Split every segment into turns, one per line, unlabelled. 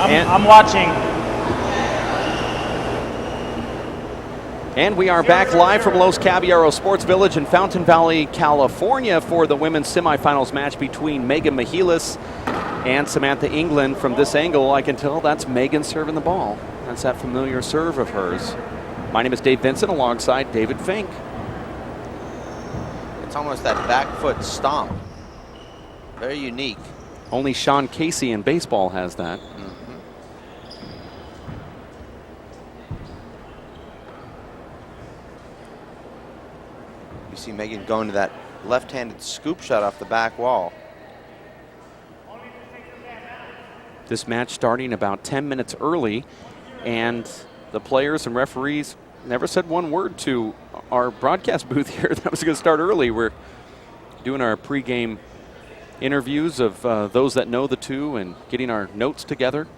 I'm watching.
And we are back live from Los Caballeros Sports Village in Fountain Valley, California for the women's semifinals match between Megan Mehilos and Samantha England. From this angle, I can tell that's Megan serving the ball. That's that familiar serve of hers. My name is Dave Vincent alongside David Fink.
It's almost that back foot stomp. Very unique.
Only Sean Casey in baseball has that.
You see Megan going to that left-handed scoop shot off the back wall.
This match starting about 10 minutes early, and the players and referees never said one word to our broadcast booth here that was going to start early. We're doing our pregame interviews of those that know the two and getting our notes together.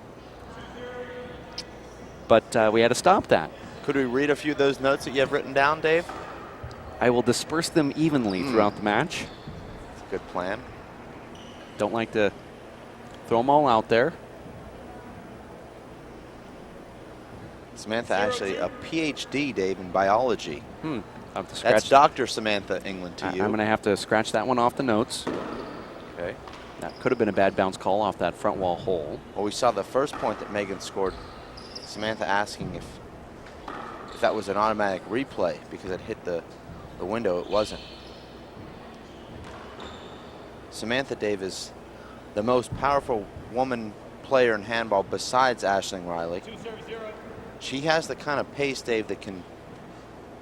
But we had to stop that.
Could we read a few of those notes that you have written down, Dave?
I will disperse them evenly throughout the match.
That's a good plan.
Don't like to throw them all out there.
Samantha actually a PhD, Dave, in biology.
I'll have to scratch.
That's Dr. Samantha England to you.
I'm going to have to scratch that one off the notes.
Okay.
That could have been a bad bounce call off that front wall hole.
Well, we saw the first point that Megan scored. Samantha asking if that was an automatic replay because it hit the window. It wasn't. Samantha, Dave, is the most powerful woman player in handball besides Aisling Riley. She has the kind of pace, Dave, that can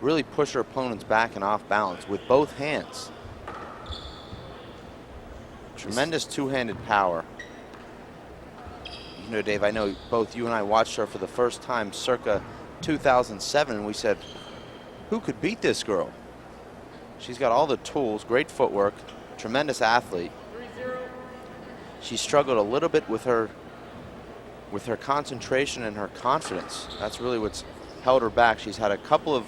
really push her opponents back and off balance with both hands. Tremendous two-handed power. You know, Dave, I know both you and I watched her for the first time circa 2007, and we said, who could beat this girl? She's got all the tools, great footwork, tremendous athlete. She struggled a little bit with her concentration and her confidence. That's really what's held her back. She's had a couple of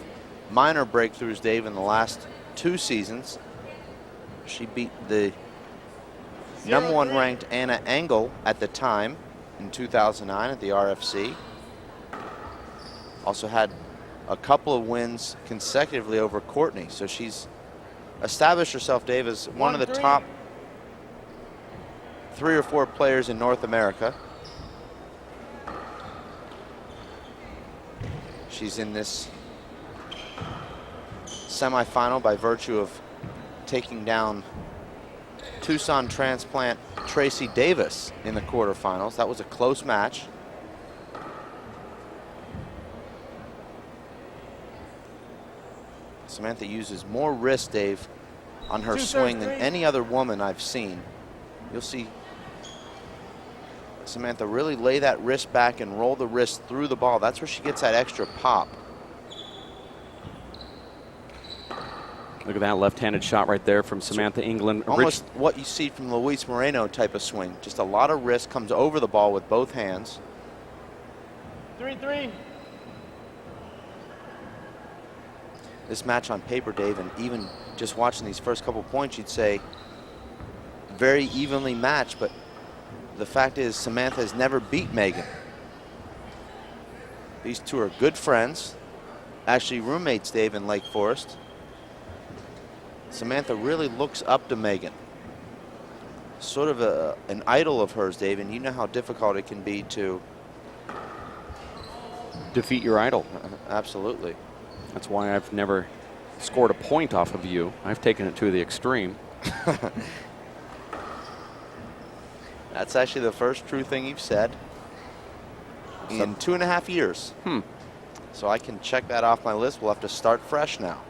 minor breakthroughs, Dave, in the last 2 seasons. She beat the #1 ranked Anna Engel at the time in 2009 at the RFC. Also had a couple of wins consecutively over Courtney. So she's established herself, Dave, as one of the top 3 or 4 players in North America. She's in this semifinal by virtue of taking down Tucson transplant Tracy Davis in the quarterfinals. That was a close match. Samantha uses more wrist, Dave, on her swing than any other woman I've seen. You'll see Samantha really lay that wrist back and roll the wrist through the ball. That's where she gets that extra pop.
Look at that left-handed shot right there from Samantha England.
Almost what you see from Luis Moreno type of swing. Just a lot of wrist, comes over the ball with both hands.
3-3.
This match on paper, Dave, and even just watching these first couple points, you'd say very evenly matched, but the fact is Samantha has never beat Megan. These two are good friends, actually roommates, Dave, in Lake Forest. Samantha really looks up to Megan. Sort of an idol of hers, Dave, and you know how difficult it can be to
defeat your idol.
Absolutely.
That's why I've never scored a point off of you. I've taken it to the extreme.
That's actually the first true thing you've said in 2.5 years. So I can check that off my list. We'll have to start fresh now.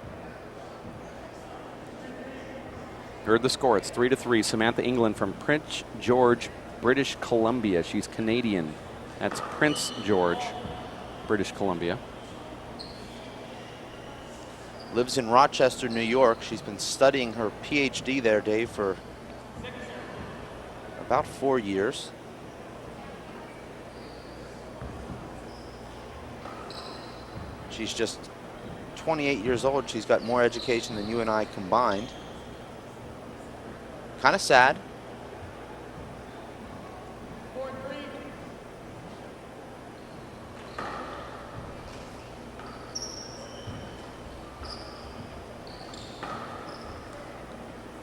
Heard the score. It's 3-3. Samantha England from Prince George, British Columbia. She's Canadian. That's Prince George, British Columbia.
Lives in Rochester, New York. She's been studying her PhD there, Dave, for about 4 years. She's just 28 years old. She's got more education than you and I combined. Kind of sad.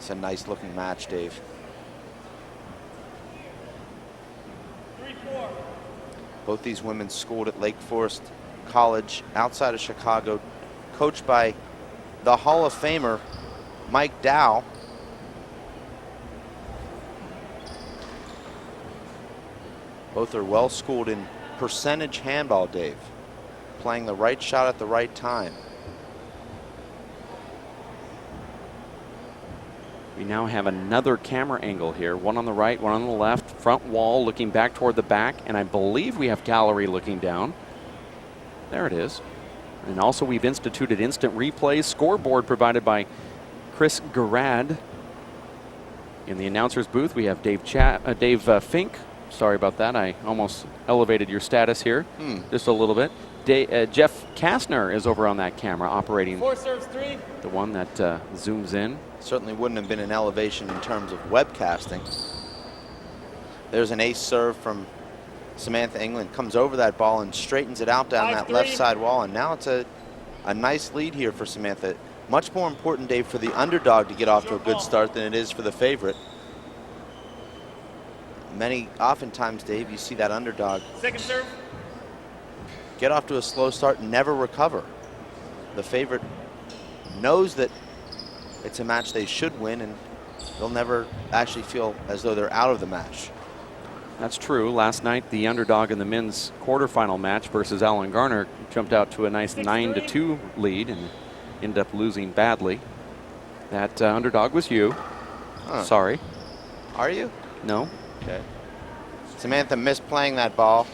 It's a nice looking match, Dave.
3-4.
Both these women schooled at Lake Forest College outside of Chicago, coached by the Hall of Famer Mike Dow. Both are well schooled in percentage handball, Dave. Playing the right shot at the right time.
We now have another camera angle here, one on the right, one on the left, front wall looking back toward the back, and I believe we have gallery looking down. There it is. And also we've instituted instant replays, scoreboard provided by Chris Garad. In the announcer's booth, we have Dave Fink. Sorry about that, I almost elevated your status here just a little bit. Jeff Kastner is over on that camera operating
4 serves 3.
the one that zooms in.
Certainly wouldn't have been an elevation in terms of webcasting. There's an ace serve from Samantha England. Comes over that ball and straightens it out down that
5-3.
left side wall. And now it's a nice lead here for Samantha. Much more important, Dave, for the underdog to get off to a good start than it is for the favorite. Oftentimes, Dave, you see that underdog
Second serve.
get off to a slow start and never recover. The favorite knows that it's a match they should win, and they'll never actually feel as though they're out of the match.
That's true. Last night, the underdog in the men's quarterfinal match versus Alan Garner jumped out to a nice 9-2 lead and ended up losing badly. That underdog was you.
Huh.
Sorry.
Are you?
No.
Okay. Samantha misplaying that ball.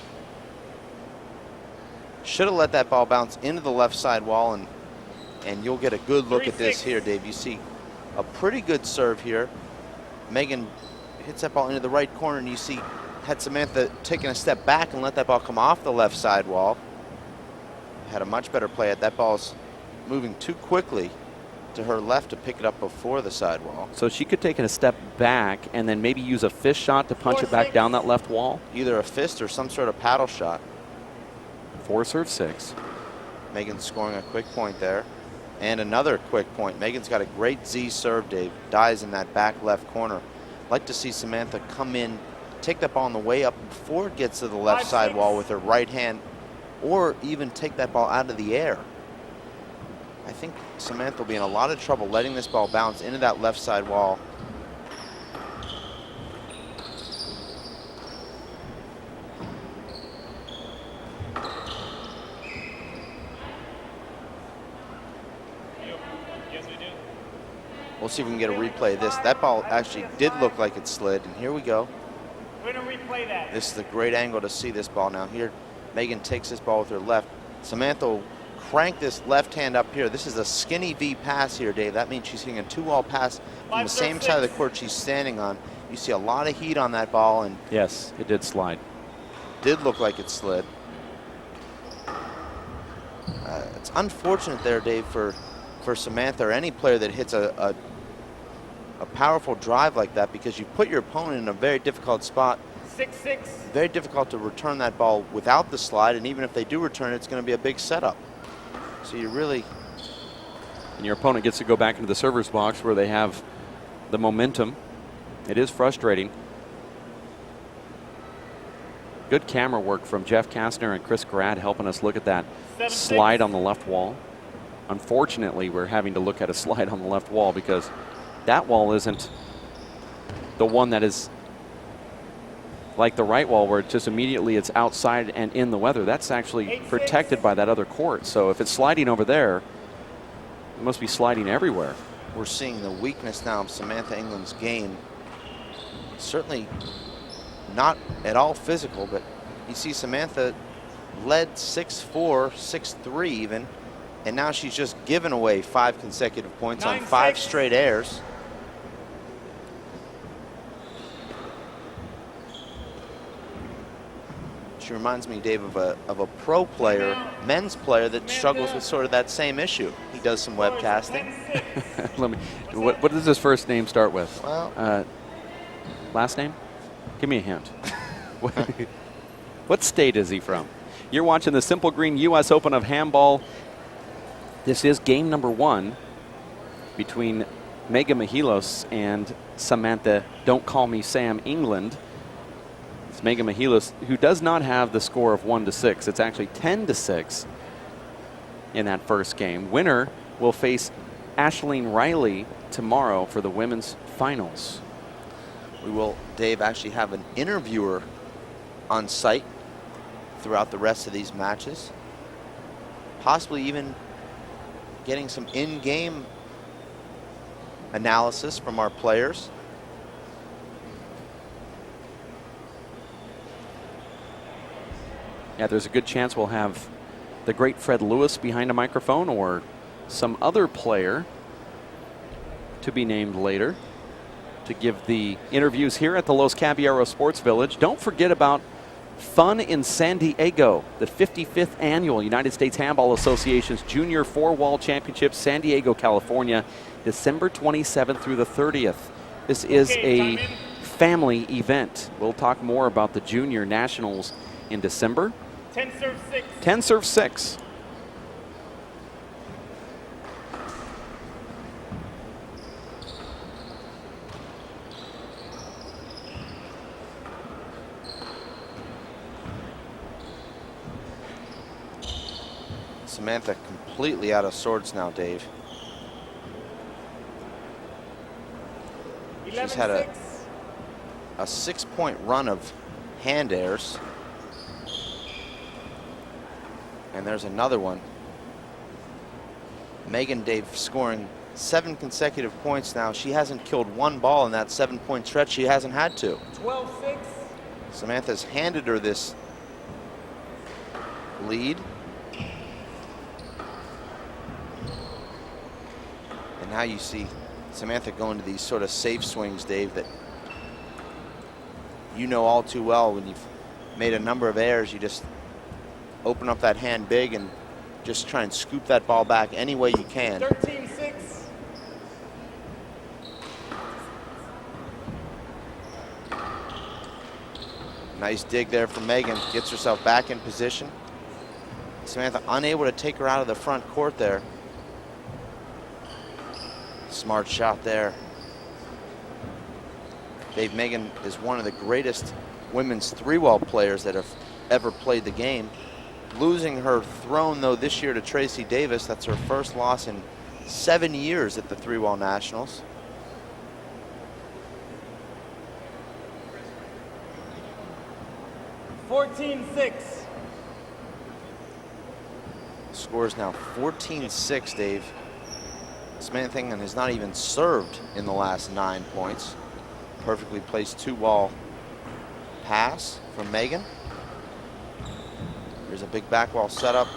Should have let that ball bounce into the left side wall, and you'll get a good look at this here, Dave. You see a pretty good serve here. Megan hits that ball into the right corner, and you see had Samantha taken a step back and let that ball come off the left side wall. Had a much better play at that. Ball's moving too quickly to her left to pick it up before the sidewall.
So she could take it a step back and then maybe use a fist shot to punch it back down that left wall.
Either a fist or some sort of paddle shot.
4 serve 6.
Megan's scoring a quick point there. And another quick point. Megan's got a great Z serve, Dave. Dies in that back left corner. Like to see Samantha come in, take that ball on the way up before it gets to the left side wall with her right hand, or even take that ball out of the air. I think Samantha will be in a lot of trouble letting this ball bounce into that left side wall.
Yes, we do.
We'll see if we can get a replay of this. That ball actually did look like it slid, and here we go.
We're going to replay that.
This is a great angle to see this ball now. Here, Megan takes this ball with her left. Samantha will crank this left hand up here. This is a skinny V pass here, Dave. That means she's hitting a 2-wall pass from the same side of the court she's standing on. You see a lot of heat on that ball, and
Yes, it did slide.
did look like it slid. It's unfortunate there, Dave, for Samantha or any player that hits a powerful drive like that, because you put your opponent in a very difficult spot.
6-6.
Very difficult to return that ball without the slide, and even if they do return it, it's going to be a big setup. So you really...
And your opponent gets to go back into the server's box where they have the momentum. It is frustrating. Good camera work from Jeff Kastner and Chris Grad helping us look at that
7-6.
slide on the left wall. Unfortunately, we're having to look at a slide on the left wall because that wall isn't the one that is like the right wall where it just immediately it's outside and in the weather. That's actually
8-6.
protected by that other court. So if it's sliding over there, it must be sliding everywhere.
We're seeing the weakness now of Samantha England's game. Certainly not at all physical, but you see Samantha led 6-4, 6-3 even, and now she's just given away 5 consecutive points on 5 straight airs. She reminds me, Dave, of a pro player, men's player that struggles with sort of that same issue. He does some webcasting.
What does his first name start with?
Well,
Last name? Give me a hint. What state is he from? You're watching the Simple Green U.S. Open of Handball. This is game number 1 between Megan Mehilos and Samantha Don't Call Me Sam England. It's Megan Mehilos, who does not have the score of 1-6. It's actually 10-6 in that first game. Winner will face Ashleen Riley tomorrow for the women's finals.
We will, Dave, actually have an interviewer on site throughout the rest of these matches. Possibly even getting some in-game analysis from our players.
Yeah, there's a good chance we'll have the great Fred Lewis behind a microphone or some other player to be named later to give the interviews here at the Los Caballeros Sports Village. Don't forget about Fun in San Diego, the 55th annual United States Handball Association's Junior Four-Wall Championship, San Diego, California, December 27th through the 30th. This is a family event. We'll talk more about the Junior Nationals in December.
10 serve 6.
10 serve 6.
Samantha completely out of sorts now, Dave. She's had a 6-point run of hand airs. And there's another one. Megan, Dave, scoring 7 consecutive points now. She hasn't killed one ball in that 7-point stretch. She hasn't had to.
12-6.
Samantha's handed her this lead. And now you see Samantha going to these sort of safe swings, Dave, that you know all too well. When you've made a number of errors, you just open up that hand big and just try and scoop that ball back any way you can.
13-6.
Nice dig there from Megan. Gets herself back in position. Samantha unable to take her out of the front court there. Smart shot there. Dave, Megan is one of the greatest women's 3-wall players that have ever played the game. Losing her throne, though, this year to Tracy Davis. That's her first loss in 7 years at the 3-wall nationals.
$14-6.
Score is now 14-6, Dave. Samantha England has not even served in the last 9 points. Perfectly placed 2-wall pass from Megan. There's a big back wall setup.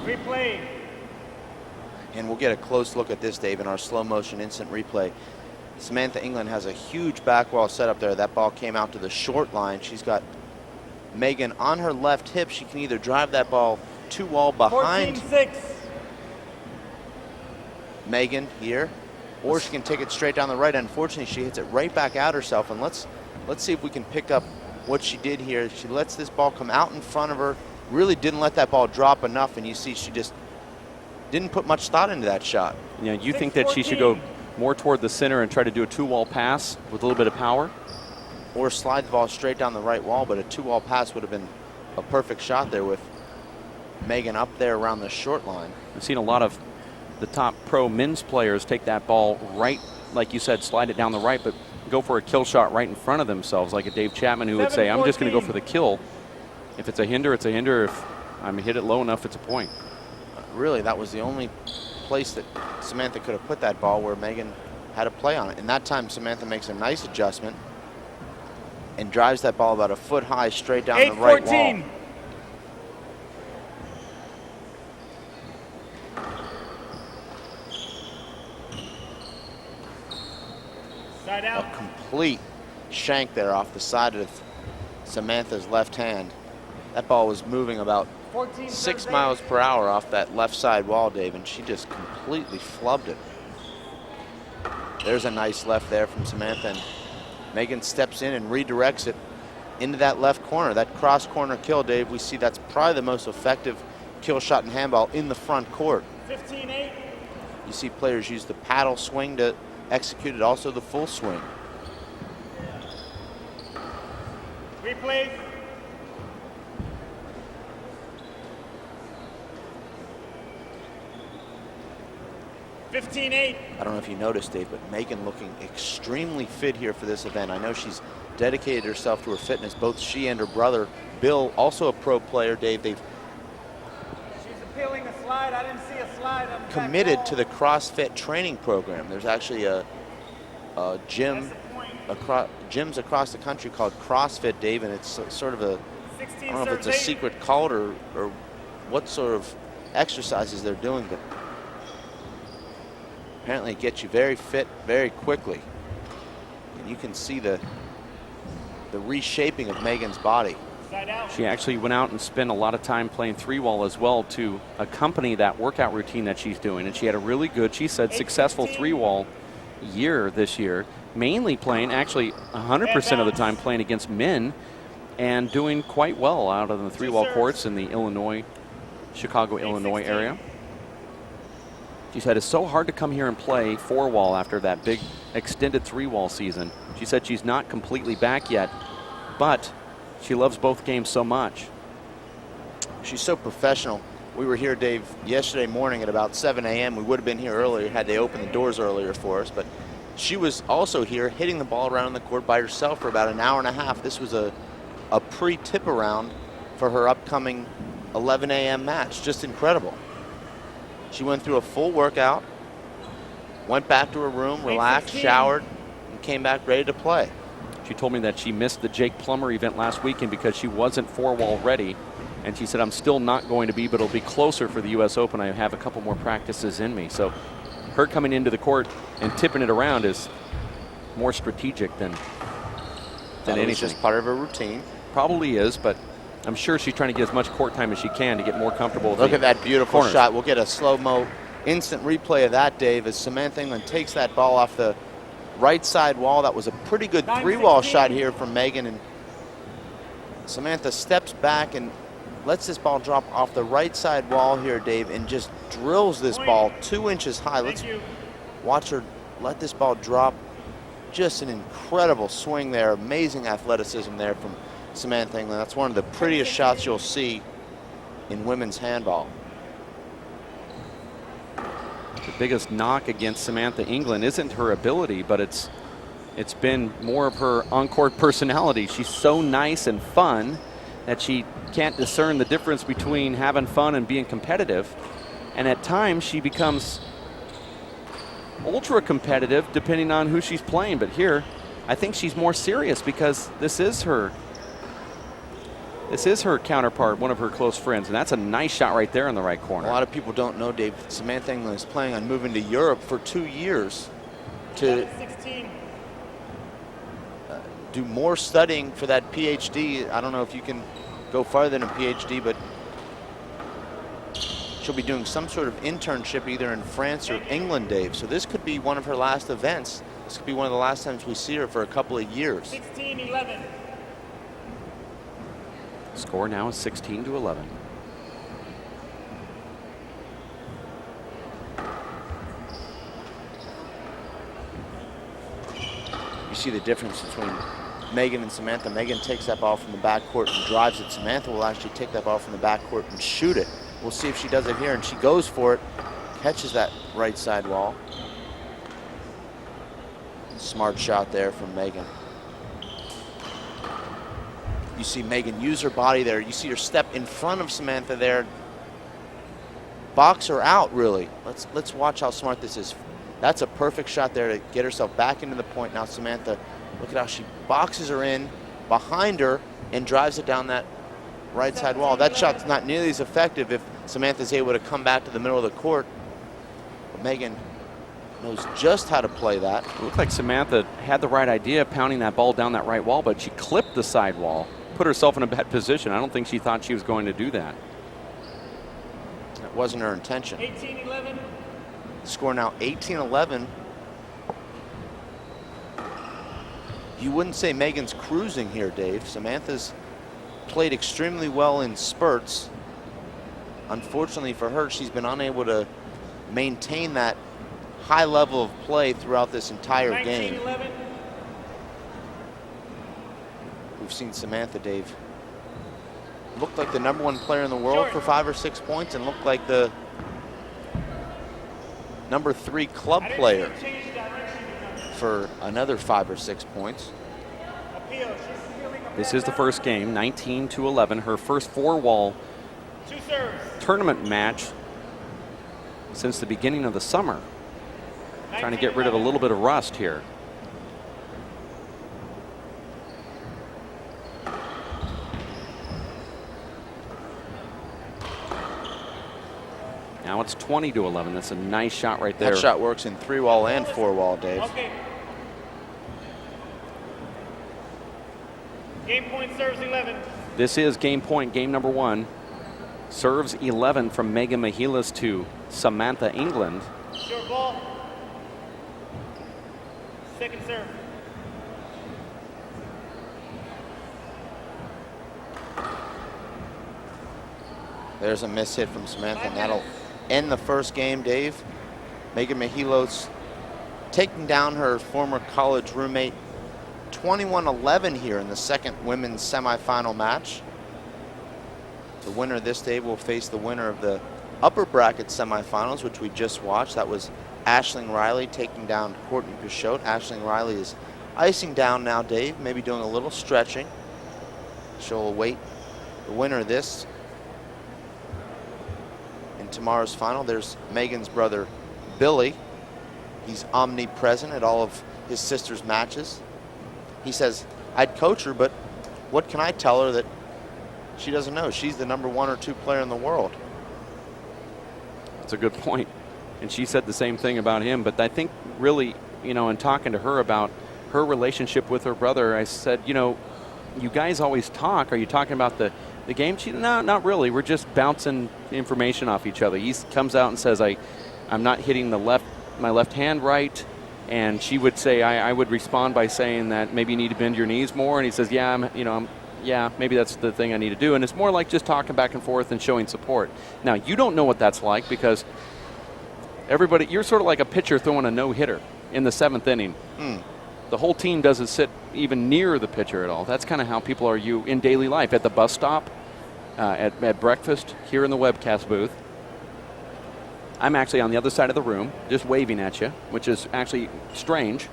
Replay.
And we'll get a close look at this, Dave, in our slow motion instant replay. Samantha England has a huge back wall setup there. That ball came out to the short line. She's got Megan on her left hip. She can either drive that ball 2-wall behind
14-6.
Megan here, or she can take it straight down the right. Unfortunately, she hits it right back out herself. And let's see if we can pick up what she did here. She lets this ball come out in front of her, really didn't let that ball drop enough, and you see she just didn't put much thought into that shot.
Yeah, you think that she should go more toward the center and try to do a 2-wall pass with a little bit of power?
Or slide the ball straight down the right wall, but a 2-wall pass would have been a perfect shot there with Megan up there around the short line.
I've seen a lot of the top pro men's players take that ball right, like you said, slide it down the right, but go for a kill shot right in front of themselves, like a Dave Chapman who would say, I'm just going to go for the kill. If it's a hinder, it's a hinder. If I'm hit it low enough, it's a point.
Really, that was the only place that Samantha could have put that ball where Megan had a play on it. And that time, Samantha makes a nice adjustment and drives that ball about a foot high straight down the right wall.
Side out.
A complete shank there off the side of Samantha's left hand. That ball was moving about 6 miles per hour off that left side wall, Dave, and she just completely flubbed it. There's a nice left there from Samantha, and Megan steps in and redirects it into that left corner. That cross corner kill, Dave, we see that's probably the most effective kill shot in handball in the front court.
15-8.
You see players use the paddle swing to executed also the full swing.
Replay. $15-8.
I don't know if you noticed, Dave, but Megan looking extremely fit here for this event. I know she's dedicated herself to her fitness. Both she and her brother, Bill, also a pro player, Dave, they've
She's appealing a slide. I didn't see a slide. On the
committed
back
to the CrossFit training program. There's actually a gym, gyms across the country called CrossFit, Dave, and it's sort of a, I don't know if it's a secret cult or what sort of exercises they're doing, but apparently it gets you very fit very quickly. And you can see the reshaping of Megan's body.
She actually went out and spent a lot of time playing 3-wall as well to accompany that workout routine that she's doing. And she had a really good, she said, successful 3-wall year this year, mainly playing, actually 100% of the time playing against men and doing quite well out of the 3-wall courts in the Illinois, Chicago, Illinois area. She said it's so hard to come here and play 4-wall after that big extended 3-wall season. She said she's not completely back yet, but she loves both games so much.
She's so professional. We were here, Dave, yesterday morning at about 7 a.m. We would have been here earlier had they opened the doors earlier for us, but she was also here hitting the ball around the court by herself for about an hour and a half. This was a pre-tip around for her upcoming 11 a.m. match. Just incredible. She went through a full workout, went back to her room, relaxed, showered, and came back ready to play.
She told me that she missed the Jake Plummer event last weekend because she wasn't 4-wall ready. And she said, I'm still not going to be, but it'll be closer for the U.S. Open. I have a couple more practices in me. So her coming into the court and tipping it around is more strategic than anything.
It's just part of her routine.
Probably is, but I'm sure she's trying to get as much court time as she can to get more comfortable with
Look at that beautiful
corners.
shot. We'll get a slow-mo instant replay of that, Dave, as Samantha England takes that ball off the right side wall. That was a pretty good 3-wall shot here from Megan, and Samantha steps back and lets this ball drop off the right side wall here, Dave, and just drills this ball 2 inches high. Let's watch her let this ball drop. Just an incredible swing there. Amazing athleticism there from Samantha England. That's one of the prettiest shots you'll see in women's handball.
The biggest knock against Samantha England isn't her ability, but it's been more of her on-court personality. She's so nice and fun that she can't discern the difference between having fun and being competitive. And at times she becomes ultra competitive depending on who she's playing. But here, I think she's more serious because this is her counterpart, one of her close friends, and that's a nice shot right there in the right corner.
A lot of people don't know, Dave, Samantha England is planning on moving to Europe for 2 years to do more studying for that PhD. I don't know if you can go farther than a PhD, but she'll be doing some sort of internship either in France or England, Dave. So this could be one of her last events. This could be one of the last times we see her for a couple of years.
16-11.
Score now is 16-11.
You see the difference between Megan and Samantha. Megan takes that ball from the backcourt and drives it. Samantha will actually take that ball from the backcourt and shoot it. We'll see if she does it here, and she goes for it, catches that right side wall. Smart shot there from Megan. You see Megan use her body there. You see her step in front of Samantha there. Box her out, really. Let's watch how smart this is. That's a perfect shot there to get herself back into the point. Now Samantha, look at how she boxes her in behind her and drives it down that right side wall. That shot's not nearly as effective if Samantha's able to come back to the middle of the court. But Megan knows just how to play that.
It looked like Samantha had the right idea of pounding that ball down that right wall, but she clipped the side wall, put herself in a bad position. I don't think she thought she was going to do that.
That wasn't her intention.
18-11.
Score now 18-11. You wouldn't say Megan's cruising here, Dave. Samantha's played extremely well in spurts. Unfortunately for her, she's been unable to maintain that high level of play throughout this entire game.
19-11.
We've seen Samantha, Dave, looked like the #1 player in the world for 5 or 6 points and looked like the #3 club player for another 5 or 6 points.
This is the first game, 19-11, her first 4-wall tournament match since the beginning of the summer. Trying to get rid of a little bit of rust here. Now it's 20-11. That's a nice shot right there.
That shot works in 3-wall and 4-wall, Dave.
Okay. Game point, serves 11.
This is game point, game number 1. Serves 11 from Megan Mehilos to Samantha England.
Short ball. Second serve.
There's a miss hit from Samantha, and that'll end the first game, Dave. Megan Mehilos taking down her former college roommate 21-11 here in the second women's semifinal match. The winner this day will face the winner of the upper bracket semifinals, which we just watched. That was Aisling Riley taking down Courtney Pichotte. Aisling Riley is icing down now, Dave, maybe doing a little stretching. She'll await the winner of this in tomorrow's final. There's Megan's brother, Billy. He's omnipresent at all of his sister's matches. He says, I'd coach her, but what can I tell her that she doesn't know? She's the #1 or 2 player in the world.
That's a good point. And she said the same thing about him. But I think really, you know, in talking to her about her relationship with her brother, I said, you know, you guys always talk. Are you talking about the game? She, no, not really. We're just bouncing information off each other. He comes out and says, I'm not hitting my left hand right. And she would say, I would respond by saying that maybe you need to bend your knees more. And he says, yeah, maybe that's the thing I need to do. And it's more like just talking back and forth and showing support. Now, you don't know what that's like because you're sort of like a pitcher throwing a no-hitter in the 7th inning. The whole team doesn't sit even near the pitcher at all. That's kind of how people are in daily life, at the bus stop, at breakfast, here in the webcast booth. I'm actually on the other side of the room, just waving at you, which is actually strange.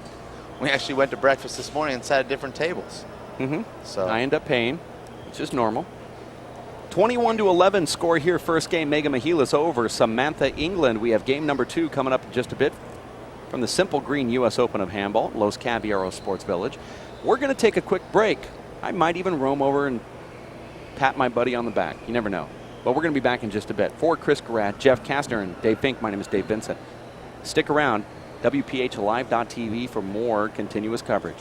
We actually went to breakfast this morning and sat at different tables.
So I end up paying. It's just normal. 21-11 score here. First game, Megan Mehilos over Samantha England. We have game number 2 coming up in just a bit from the Simple Green U.S. Open of Handball, Los Caballeros Sports Village. We're going to take a quick break. I might even roam over and pat my buddy on the back. You never know. But we're going to be back in just a bit. For Chris Garat, Jeff Kastner, and Dave Fink, my name is Dave Vincent. Stick around, WPHLive.tv for more continuous coverage.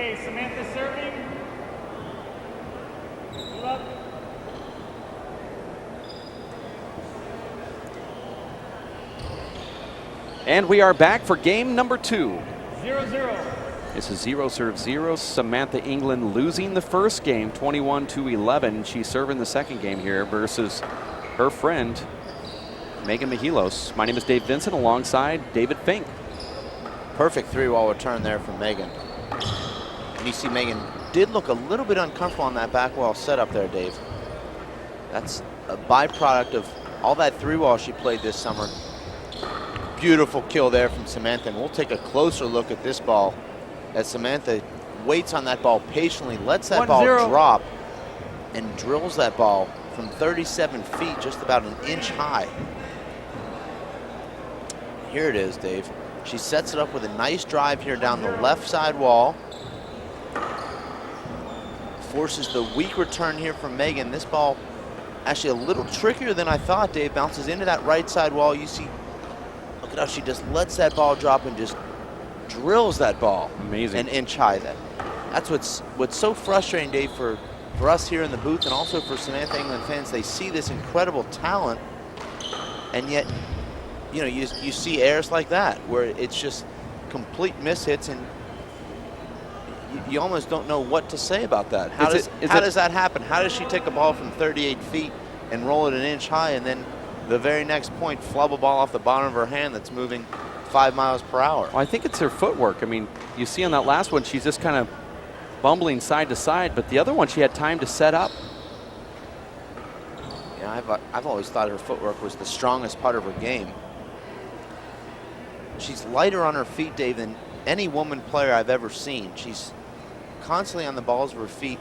Okay, Samantha serving. Move up.
And we are back for game number 2.
0-0.
This is 0-0. Samantha England losing the first game, 21-11. She's serving the second game here versus her friend, Megan Mehilos. My name is Dave Vincent alongside David Fink.
Perfect three-wall return there from Megan. And you see Megan did look a little bit uncomfortable on that back wall setup there, Dave. That's a byproduct of all that three-wall she played this summer. Beautiful kill there from Samantha, and we'll take a closer look at this ball as Samantha waits on that ball patiently, lets that ball drop, and drills that ball from 37 feet, just about an inch high. Here it is, Dave. She sets it up with a nice drive here down the left side wall. Forces the weak return here from Megan. This ball actually a little trickier than I thought, Dave. Bounces into that right side wall. You see, look at how she just lets that ball drop and just drills that ball.
Amazing.
An inch high then. That's what's so frustrating, Dave, for us here in the booth and also for Samantha England fans. They see this incredible talent, and yet, you know, you see errors like that where it's just complete mishits, and you almost don't know what to say about that. How does that happen? How does she take a ball from 38 feet and roll it an inch high, and then the very next point flub a ball off the bottom of her hand that's moving 5 miles per hour?
Well, I think it's her footwork. I mean, you see on that last one, she's just kind of bumbling side to side, but the other one she had time to set up.
Yeah, I've always thought her footwork was the strongest part of her game. She's lighter on her feet, Dave, than any woman player I've ever seen. She's constantly on the balls of her feet,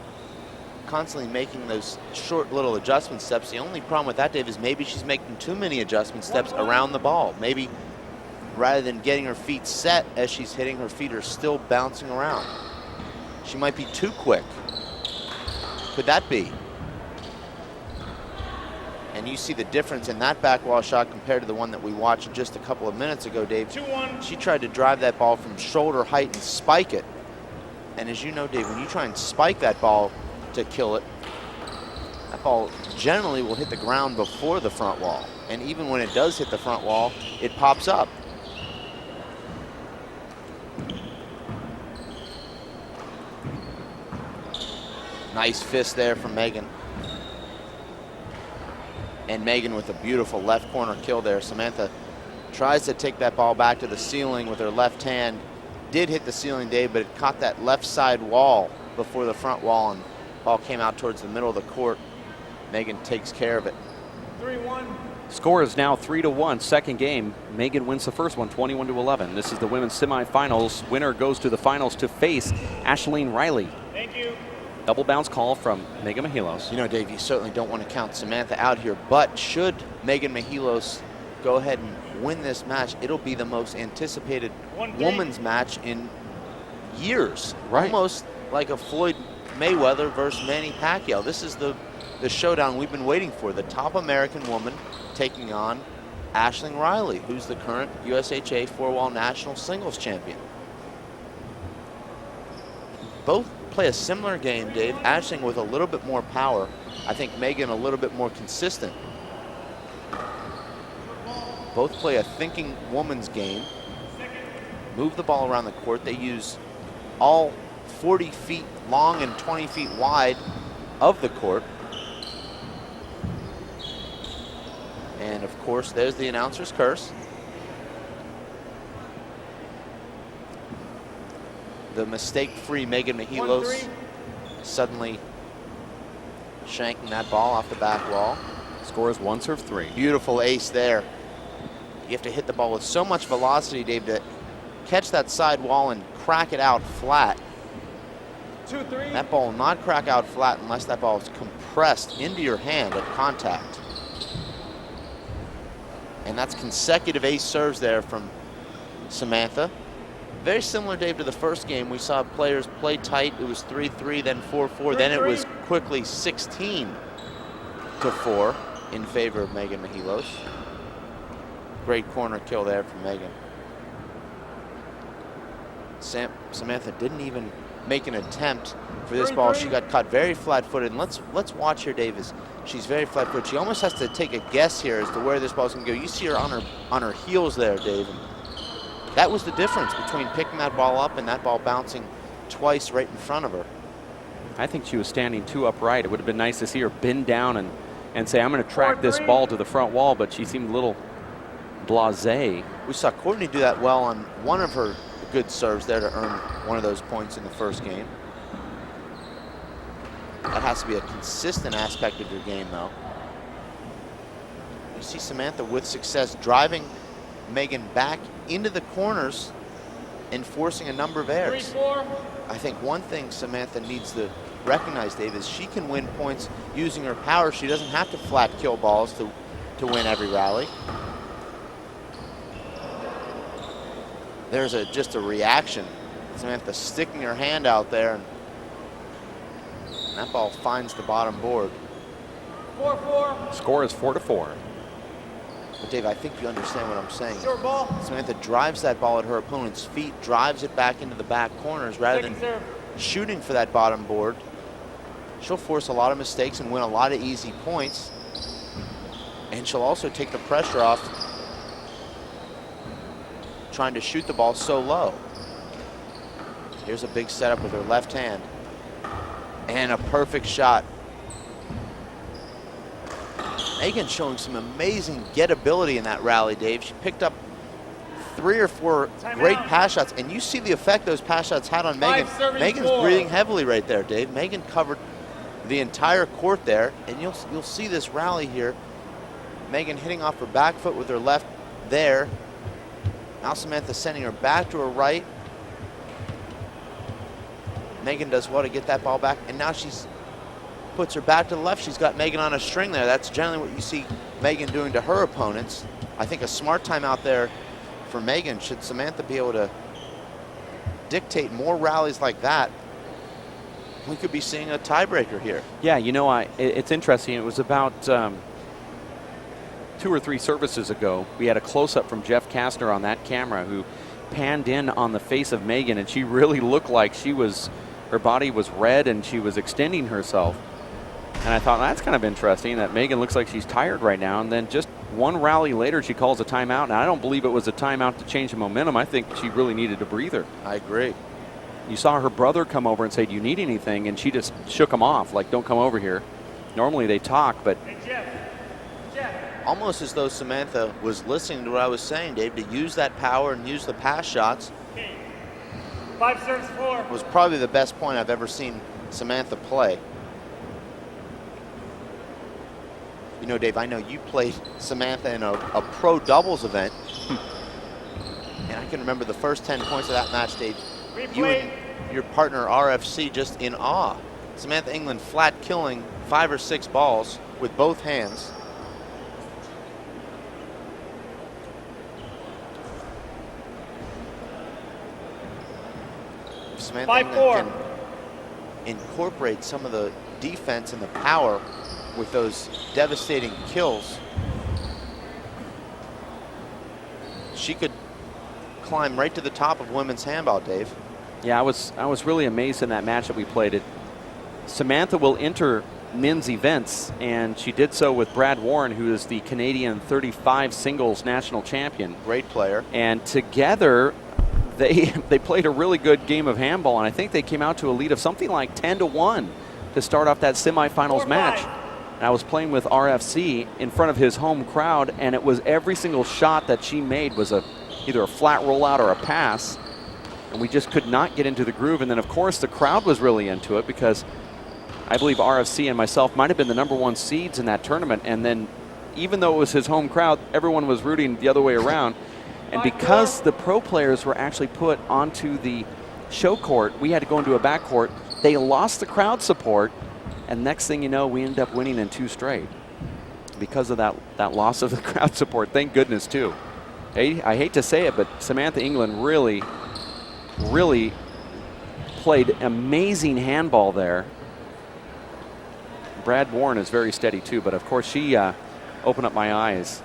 constantly making those short little adjustment steps. The only problem with that, Dave, is maybe she's making too many adjustment steps around the ball. Maybe rather than getting her feet set as she's hitting, her feet are still bouncing around. She might be too quick. Could that be? And you see the difference in that back wall shot compared to the one that we watched just a couple of minutes ago, Dave.
2-1.
She tried to drive that ball from shoulder height and spike it. And as you know, Dave, when you try and spike that ball to kill it, that ball generally will hit the ground before the front wall. And even when it does hit the front wall, it pops up. Nice fist there from Megan. And Megan with a beautiful left corner kill there. Samantha tries to take that ball back to the ceiling with her left hand. Did hit the ceiling, Dave, but it caught that left side wall before the front wall, and ball came out towards the middle of the court. Megan takes care of it.
3-1.
Score is now 3-1. Second game. Megan wins the first one, 21-11. This is the women's semifinals. Winner goes to the finals to face Ashleen Riley.
Thank you.
Double bounce call from Megan Mehilos.
You know, Dave, you certainly don't want to count Samantha out here, but should Megan Mehilos go ahead and win this match, it'll be the most anticipated women's match in years.
Right.
Almost like a Floyd Mayweather versus Manny Pacquiao. This is the showdown we've been waiting for. The top American woman taking on Ashleen Riley, who's the current USHA four-wall national singles champion. Both play a similar game, Dave. Ashleen with a little bit more power. I think Megan a little bit more consistent. Both play a thinking woman's game. Move the ball around the court. They use all 40 feet long and 20 feet wide of the court. And of course, there's the announcer's curse. The mistake-free Megan Mehilos suddenly shanking that ball off the back wall.
Score is 1-3.
Beautiful ace there. You have to hit the ball with so much velocity, Dave, to catch that side wall and crack it out flat.
2-3.
That ball will not crack out flat unless that ball is compressed into your hand at contact. And that's consecutive ace serves there from Samantha. Very similar, Dave, to the first game. We saw players play tight. It was 3-3, then 4-4. Then it was quickly 16-4 in favor of Megan Mehilos. Great corner kill there from Megan. Samantha didn't even make an attempt for this ball. She got caught very flat-footed. And let's watch here, Davis. She's very flat-footed. She almost has to take a guess here as to where this ball's going to go. You see her on her heels there, Dave. And that was the difference between picking that ball up and that ball bouncing twice right in front of her.
I think she was standing too upright. It would have been nice to see her bend down and say, I'm going to track this ball to the front wall, but she seemed a little blasé.
We saw Courtney do that well on one of her good serves there to earn one of those points in the first game. That has to be a consistent aspect of your game, though. You see Samantha with success driving Megan back into the corners and forcing a number of errors.
3-4.
I think one thing Samantha needs to recognize, Dave, is she can win points using her power. She doesn't have to flat kill balls to win every rally. There's just a reaction. Samantha sticking her hand out there, and that ball finds the bottom board.
4-4.
Score is 4-4.
But Dave, I think you understand what I'm saying.
Short ball.
Samantha drives that ball at her opponent's feet, drives it back into the back corners rather than
Second serve.
shooting for that bottom board. She'll force a lot of mistakes and win a lot of easy points. And she'll also take the pressure off trying to shoot the ball so low. Here's a big setup with her left hand. And a perfect shot. Megan showing some amazing gettability in that rally, Dave. She picked up 3 or 4 great pass shots, and you see the effect those pass shots had on Megan. Megan's breathing heavily right there, Dave. Megan covered the entire court there, and you'll see this rally here. Megan hitting off her back foot with her left there. Now Samantha sending her back to her right. Megan does well to get that ball back, and now she's puts her back to the left. She's got Megan on a string there. That's generally what you see Megan doing to her opponents. I think a smart timeout there for Megan. Should Samantha be able to dictate more rallies like that, we could be seeing a tiebreaker here.
Yeah, you know, it's interesting. It was about 2 or 3 services ago. We had a close-up from Jeff Kastner on that camera who panned in on the face of Megan, and she really looked like her body was red and she was extending herself. And I thought, that's kind of interesting that Megan looks like she's tired right now. And then just one rally later, she calls a timeout. And I don't believe it was a timeout to change the momentum. I think she really needed a breather.
I agree.
You saw her brother come over and say, do you need anything? And she just shook him off, like, don't come over here. Normally they talk, but...
Hey, Jeff.
Almost as though Samantha was listening to what I was saying, Dave, to use that power and use the pass shots.
5 serves 4.
Was probably the best point I've ever seen Samantha play. You know, Dave, I know you played Samantha in a pro doubles event. And I can remember the first 10 points of that match, Dave. You and your partner, RFC, just in awe. Samantha England flat killing 5 or 6 balls with both hands. If Samantha
5-4.
England can incorporate some of the defense and the power with those devastating kills, she could climb right to the top of women's handball, Dave.
Yeah, I was really amazed in that match that we played. Samantha will enter men's events, and she did so with Brad Warren, who is the Canadian 35 singles national champion.
Great player.
And together, they played a really good game of handball, and I think they came out to a lead of something like 10-1 to start off that semifinals match. And I was playing with RFC in front of his home crowd, and it was every single shot that she made was either a flat rollout or a pass, and we just could not get into the groove. And then, of course, the crowd was really into it because I believe RFC and myself might have been the #1 seeds in that tournament. And then, even though it was his home crowd, everyone was rooting the other way around. And because the pro players were actually put onto the show court, we had to go into a back court. They lost the crowd support, and next thing you know, we ended up winning in 2 straight because of that loss of the crowd support. Thank goodness, too. I hate to say it, but Samantha England really played amazing handball there. Brad Warren is very steady, too, but of course she opened up my eyes.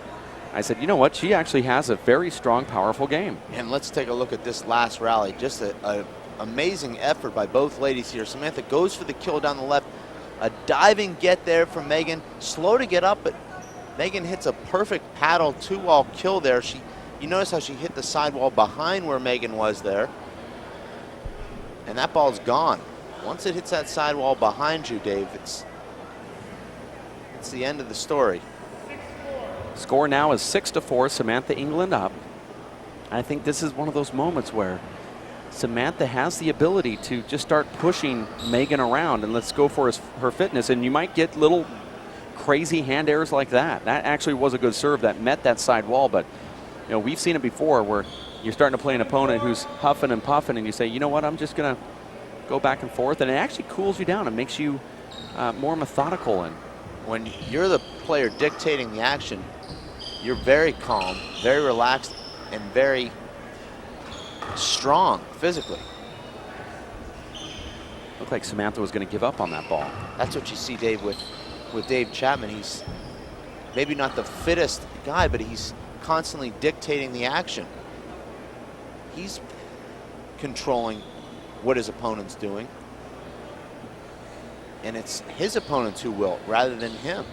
I said, you know what? She actually has a very strong, powerful game.
And let's take a look at this last rally. Just a amazing effort by both ladies here. Samantha goes for the kill down the left. A diving get there from Megan. Slow to get up, but Megan hits a perfect paddle two-wall kill there. You notice how she hit the sidewall behind where Megan was there. And that ball's gone. Once it hits that sidewall behind you, Dave, it's the end of the story.
Score now is 6-4, Samantha England up. I think this is one of those moments where Samantha has the ability to just start pushing Megan around and let's go for her fitness. And you might get little crazy hand errors like that. That actually was a good serve that met that side wall, but you know, we've seen it before where you're starting to play an opponent who's huffing and puffing and you say, you know what, I'm just going to go back and forth, and it actually cools you down and makes you more methodical. And
when you're the player dictating the action, you're very calm, very relaxed, and very strong physically.
Looked like Samantha was going to give up on that ball.
That's what you see, Dave, with Dave Chapman. He's maybe not the fittest guy, but he's constantly dictating the action. He's controlling what his opponent's doing. And it's his opponents who will, rather than him.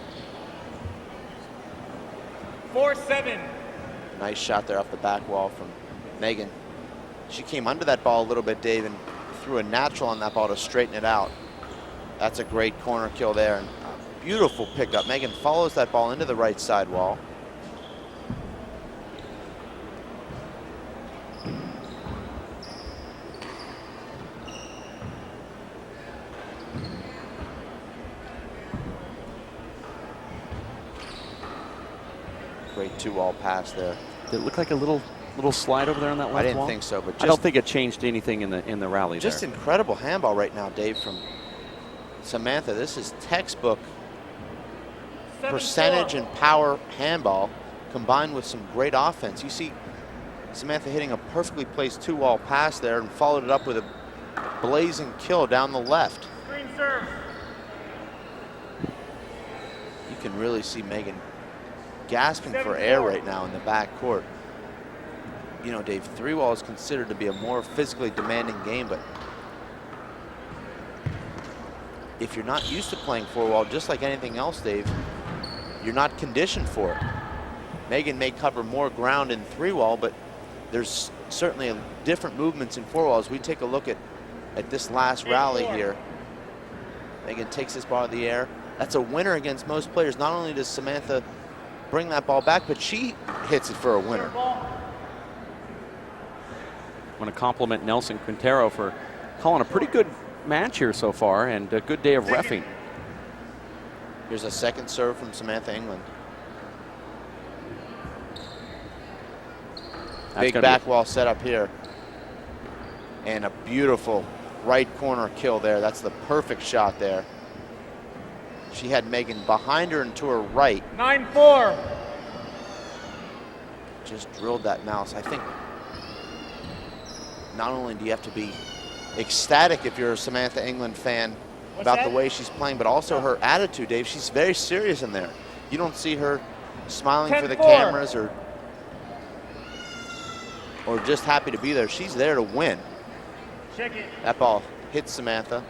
4-7.
Nice shot there off the back wall from Megan. She came under that ball a little bit, Dave, and threw a natural on that ball to straighten it out. That's a great corner kill there, and a beautiful pickup. Megan follows that ball into the right side wall. Great two-wall pass there.
Did it look like a little slide over there on that left wall?
I didn't think so, but
I don't think it changed anything in the rally
just
there.
Incredible handball right now, Dave, from Samantha. This is textbook percentage and power handball combined with some great offense. You see Samantha hitting a perfectly placed two-wall pass there and followed it up with a blazing kill down the left.
Green serve.
You can really see Megan gasping for air right now in the back court. You know, Dave, three-wall is considered to be a more physically demanding game, but if you're not used to playing four-wall, just like anything else, Dave, you're not conditioned for it. Megan may cover more ground in three-wall, but there's certainly different movements in four-wall. As we take a look at this last rally here, Megan takes this ball in the air. That's a winner against most players. Not only does Samantha bring that ball back, but she hits it for a winner.
I want to compliment Nelson Quintero for calling a pretty good match here so far and a good day of reffing.
Here's a second serve from Samantha England. Big back wall setup here. And a beautiful right corner kill there. That's the perfect shot there. She had Megan behind her and to her right.
9-4.
Just drilled that mouse. I think not only do you have to be ecstatic if you're a Samantha England fan about the way she's playing, but also her attitude, Dave. She's very serious in there. You don't see her smiling for the cameras or just happy to be there. She's there to win.
Check it.
That ball hits Samantha.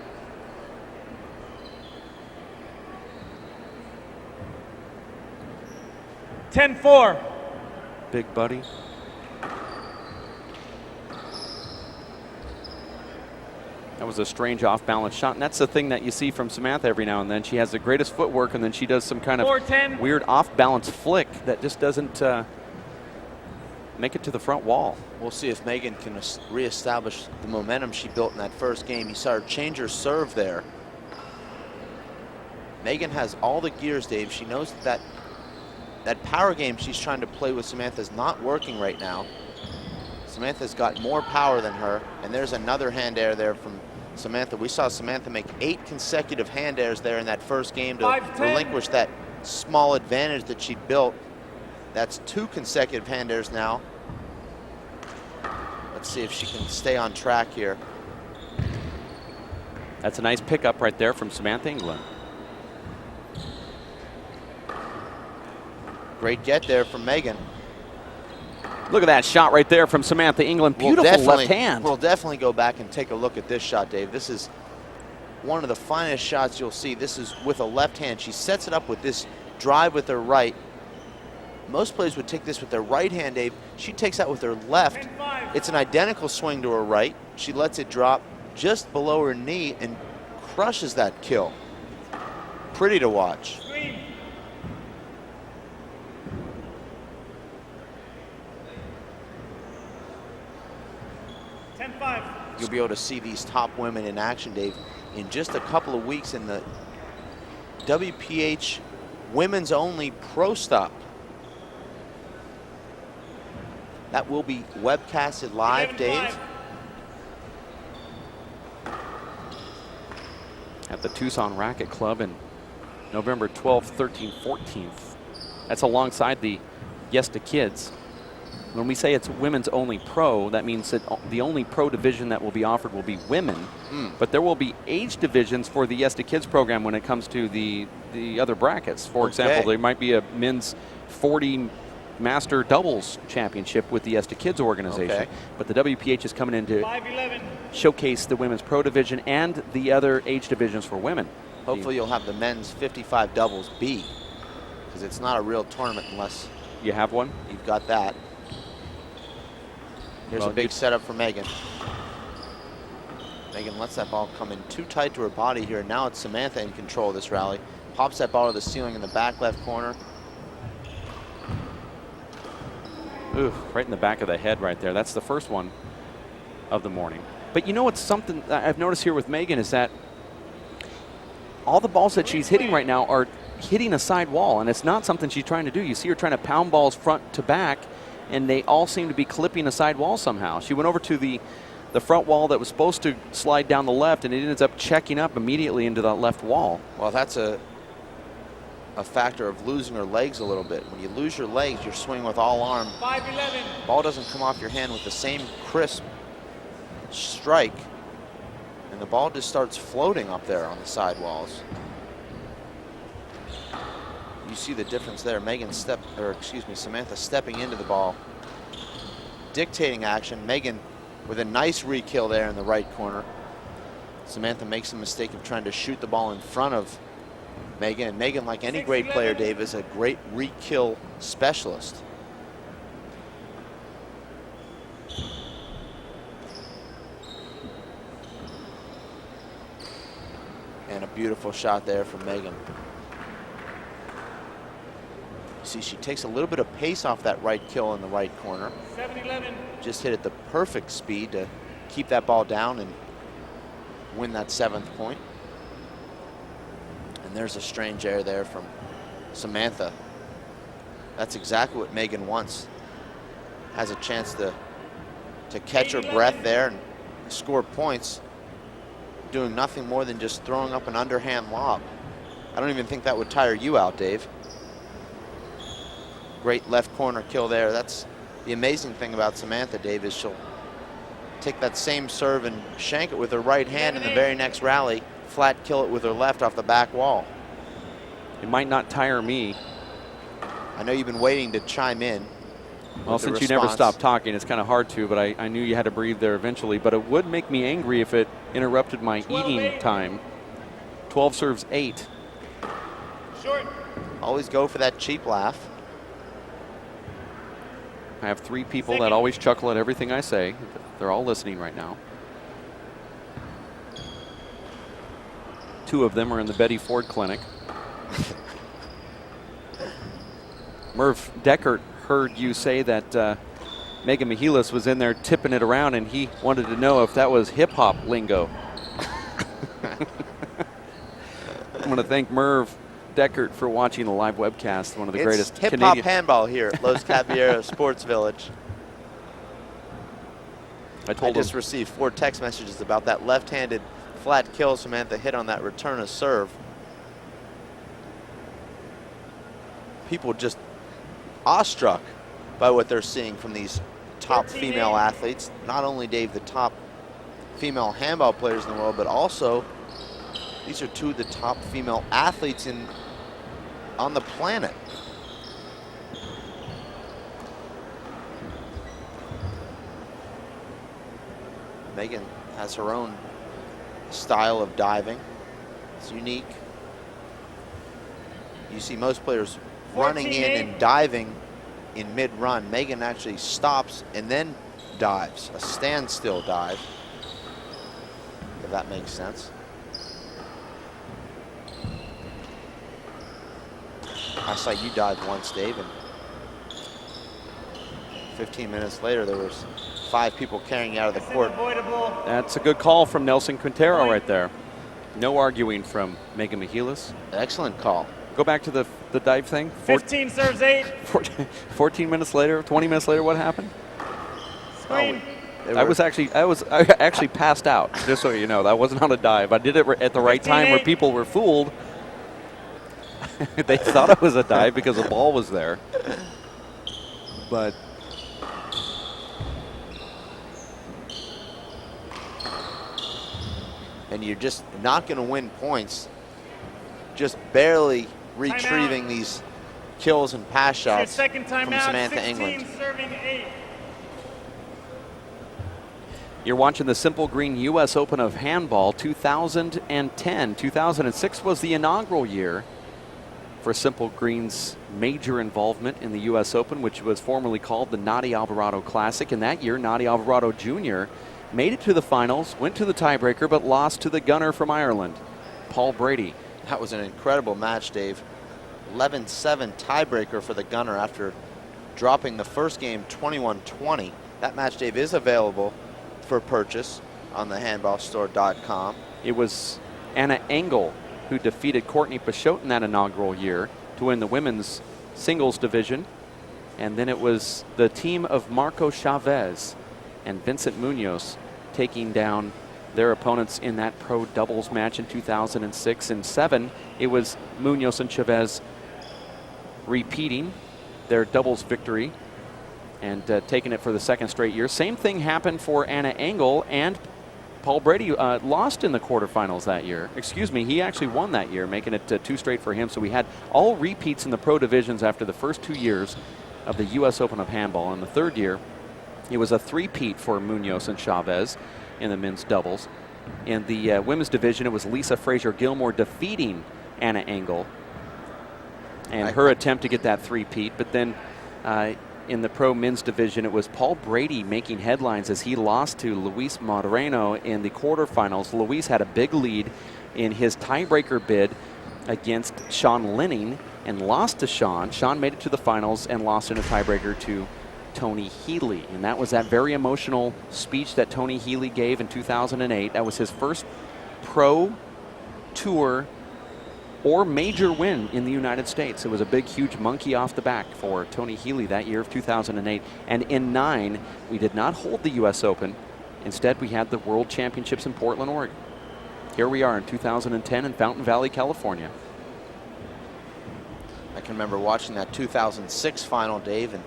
$10-4.
Big buddy. That was a strange off-balance shot, and that's the thing that you see from Samantha every now and then. She has the greatest footwork, and then she does some kind of
4-10.
weird off-balance flick that just doesn't make it to the front wall.
We'll see if Megan can reestablish the momentum she built in that first game. You saw her change her serve there. Megan has all the gears, Dave. She knows that power game she's trying to play with Samantha is not working right now. Samantha's got more power than her, and there's another hand air there from Samantha. We saw Samantha make 8 consecutive hand airs there in that first game to
5-10.
relinquish that small advantage that she built. That's 2 consecutive hand airs now. Let's see if she can stay on track here.
That's a nice pickup right there from Samantha England.
Great get there from Megan.
Look at that shot right there from Samantha England. Beautiful left hand.
We'll definitely go back and take a look at this shot, Dave. This is one of the finest shots you'll see. This is with a left hand. She sets it up with this drive with her right. Most players would take this with their right hand, Dave. She takes that with her left. It's an identical swing to her right. She lets it drop just below her knee and crushes that kill. Pretty to watch.
10-5.
You'll be able to see these top women in action, Dave, in just a couple of weeks in the WPH Women's Only Pro Stop. That will be webcasted live,
11-5.
Dave.
At the Tucson Racket Club in November 12th, 13th, 14th. That's alongside the Yes to Kids. When we say it's women's only pro, that means that the only pro division that will be offered will be women. But there will be age divisions for the Yes to Kids program when it comes to the other brackets. For example, there might be a men's 40 master doubles championship with the Yes to Kids organization. But the WPH is coming in to
5-11.
showcase the women's pro division and the other age divisions for women.
Hopefully you'll have the men's 55 doubles B, because it's not a real tournament unless
you have one.
You've got that. Here's a big setup for Megan. Megan lets that ball come in too tight to her body here. Now it's Samantha in control of this rally. Pops that ball to the ceiling in the back left corner.
Ooh, right in the back of the head right there. That's the first one of the morning. But you know what's something that I've noticed here with Megan is that all the balls that she's hitting right now are hitting a side wall, and it's not something she's trying to do. You see her trying to pound balls front to back, and they all seem to be clipping a side wall somehow. She went over to the front wall that was supposed to slide down the left, and it ends up checking up immediately into that left wall.
Well, that's a factor of losing her legs a little bit. When you lose your legs, you're swinging with all arm.
5-11.
Ball doesn't come off your hand with the same crisp strike, and the ball just starts floating up there on the side walls. You see the difference there. Samantha stepping into the ball, dictating action. Megan with a nice re-kill there in the right corner. Samantha makes the mistake of trying to shoot the ball in front of Megan, and Megan, like any great player, Dave, is a great re-kill specialist. And a beautiful shot there from Megan. See, she takes a little bit of pace off that right kill in the right corner.
7-11.
Just hit at the perfect speed to keep that ball down and win that 7th point. And there's a strange error there from Samantha. That's exactly what Megan wants. Has a chance to catch her breath there and score points, doing nothing more than just throwing up an underhand lob. I don't even think that would tire you out, Dave. Great left corner kill there. That's the amazing thing about Samantha, Dave, is she'll take that same serve and shank it with her right hand in the very next rally, flat kill it with her left off the back wall.
It might not tire me.
I know you've been waiting to chime in.
Well, since you never stop talking, it's kind of hard to, but I knew you had to breathe there eventually. But it would make me angry if it interrupted my eating time. 12 serves 8.
Short.
Always go for that cheap laugh.
I have 3 people that always chuckle at everything I say. They're all listening right now. 2 of them are in the Betty Ford Clinic. Merv Deckert heard you say that Megan Mehilos was in there tipping it around, and he wanted to know if that was hip-hop lingo. I want to thank Merv Deckert for watching the live webcast, one of the greatest
hip-hop
Canadian
handball here at Los Caballeros Sports Village. I just received 4 text messages about that left-handed flat kill Samantha hit on that return of serve. People just awestruck by what they're seeing from these top female athletes. Not only, Dave, the top female handball players in the world, but also these are 2 of the top female athletes on the planet. Megan has her own style of diving. It's unique. You see most players running in and diving in mid-run. Megan actually stops and then dives, a standstill dive, if that makes sense. I saw you dive once, Dave, and 15 minutes later there was 5 people carrying you out of the court.
That's a good call from Nelson Quintero right there. No arguing from Megan Mehilos.
Excellent call.
Go back to the dive thing.
15 serves 8.
14 minutes later, 20 minutes later, what happened?
Screen.
I actually passed out, just so you know. That wasn't on a dive. I did it at the right time where people were fooled. They thought it was a dive because the ball was there. But
and you're just not going to win points, just barely retrieving these kills and pass shots
Second
from
timeout,
Samantha
16
England.
serving 8.
you're watching the Simple Green U.S. Open of Handball 2010. 2006 was the inaugural year for Simple Green's major involvement in the U.S. Open, which was formerly called the Nadi Alvarado Classic. And that year, Nadi Alvarado Jr. made it to the finals, went to the tiebreaker, but lost to the gunner from Ireland, Paul Brady.
That was an incredible match, Dave. 11-7 tiebreaker for the gunner after dropping the first game 21-20. That match, Dave, is available for purchase on the handballstore.com.
It was Anna Engel who defeated Courtney Pachot in that inaugural year to win the women's singles division. And then it was the team of Marco Chavez and Vincent Munoz taking down their opponents in that pro doubles match in 2006. In 7, it was Munoz and Chavez repeating their doubles victory and taking it for the second straight year. Same thing happened for Anna Engel, and Paul Brady lost in the quarterfinals that year. Excuse me, he actually won that year, making it 2 straight for him. So we had all repeats in the pro divisions after the first 2 years of the U.S. Open of Handball. In the third year, it was a 3-peat for Munoz and Chavez in the men's doubles. In the women's division, it was Lisa Frazier-Gilmore defeating Anna Engel and her attempt to get that 3-peat. But then in the pro men's division, it was Paul Brady making headlines as he lost to Luis Moreno in the quarterfinals. Luis had a big lead in his tiebreaker bid against Sean Linning and lost to Sean. Sean made it to the finals and lost in a tiebreaker to Tony Healy. And that was that very emotional speech that Tony Healy gave in 2008. That was his first pro tour or major win in the United States. It was a big, huge monkey off the back for Tony Healy that year of 2008. And in 9, we did not hold the U.S. Open. Instead, we had the World Championships in Portland, Oregon. Here we are in 2010 in Fountain Valley, California.
I can remember watching that 2006 final, Dave, and